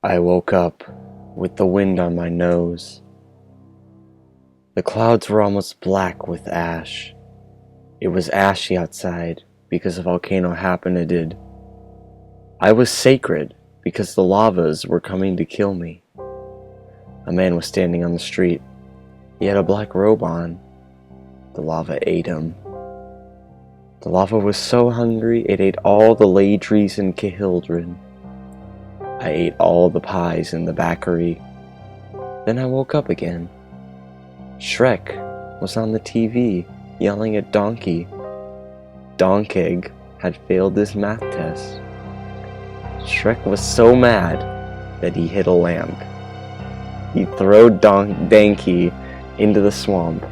I woke up with the wind on my nose. The clouds were almost black with ash. It was ashy outside because a volcano happened. I was sacred because the lavas were coming to kill me. A man was standing on the street. He had a black robe on. The lava ate him. The lava was so hungry it ate all the ladries in Kehildred. I ate all the pies in the bakery. Then I woke up again. Shrek was on the TV, yelling at Donkey. Donkey had failed his math test. Shrek was so mad that he hit a lamp. He threw Donkey into the swamp.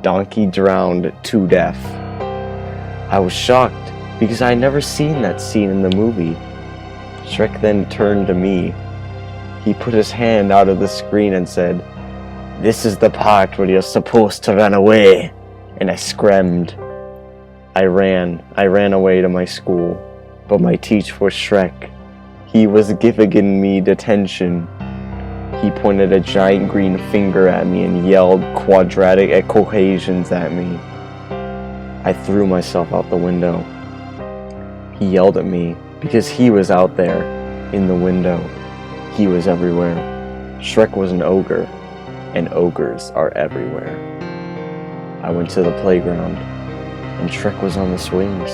Donkey drowned to death. I was shocked because I had never seen that scene in the movie. Shrek then turned to me. He put his hand out of the screen and said, "This is the part where you're supposed to run away." And I screamed. I ran away to my school, but my teacher was Shrek. He was giving me detention. He pointed a giant green finger at me and yelled quadratic equations at me. I threw myself out the window. He yelled at me because he was out there in the window. He was everywhere. Shrek was an ogre, and ogres are everywhere. I went to the playground, and Shrek was on the swings.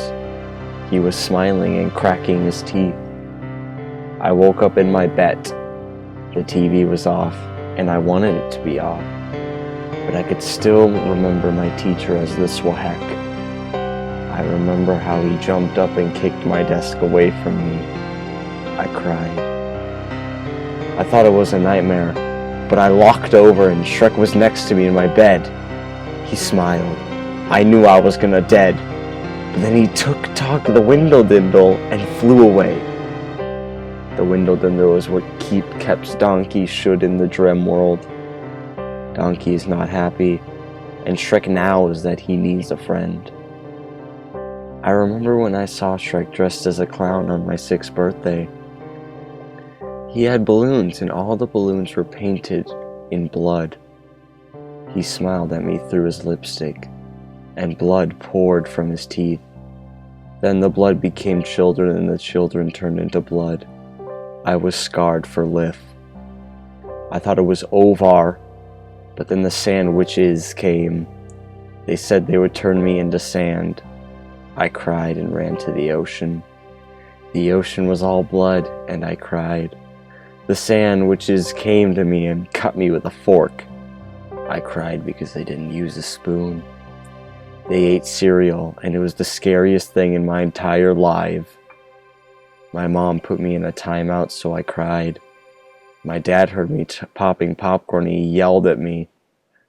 He was smiling and cracking his teeth. I woke up in my bed. The TV was off, and I wanted it to be off, but I could still remember my teacher as the Swahek. I remember how he jumped up and kicked my desk away from me. I cried. I thought it was a nightmare, but I locked over and Shrek was next to me in my bed. He smiled. I knew I was gonna dead, but then he took the window dindle and flew away. The window dindle is what keeps Donkey should in the Drem world. Donkey is not happy, and Shrek knows that he needs a friend. I remember when I saw Shrek dressed as a clown on my 6th birthday. He had balloons, and all the balloons were painted in blood. He smiled at me through his lipstick, and blood poured from his teeth. Then the blood became children, and the children turned into blood. I was scarred for life. I thought it was over, but then the sand witches came. They said they would turn me into sand. I cried and ran to the ocean. The ocean was all blood, and I cried. The sand witches came to me and cut me with a fork. I cried because they didn't use a spoon. They ate cereal, and it was the scariest thing in my entire life. My mom put me in a timeout, so I cried. My dad heard me popping popcorn, and he yelled at me,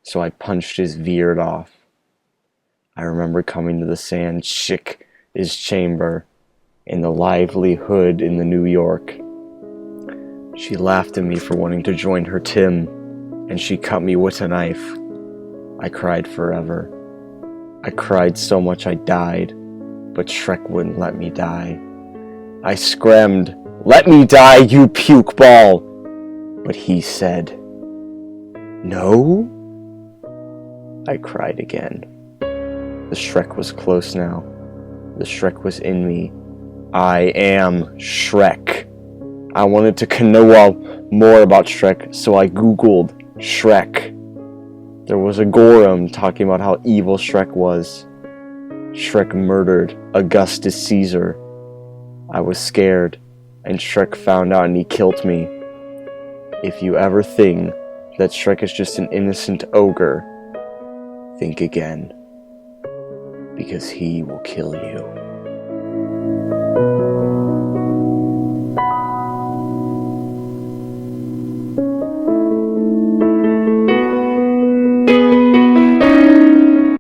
so I punched his beard off. I remember coming to the sand chick his chamber in the livelihood in the New York. She laughed at me for wanting to join her Tim, and she cut me with a knife. I cried forever. I cried so much I died, but Shrek wouldn't let me die. I screamed, "Let me die, you puke ball!" But he said, "No?" I cried again. The Shrek was close now. The Shrek was in me. I am Shrek. I wanted to know more about Shrek, so I googled Shrek. There was a Gorum talking about how evil Shrek was. Shrek murdered Augustus Caesar. I was scared, and Shrek found out and he killed me. If you ever think that Shrek is just an innocent ogre, think again, because he will kill you.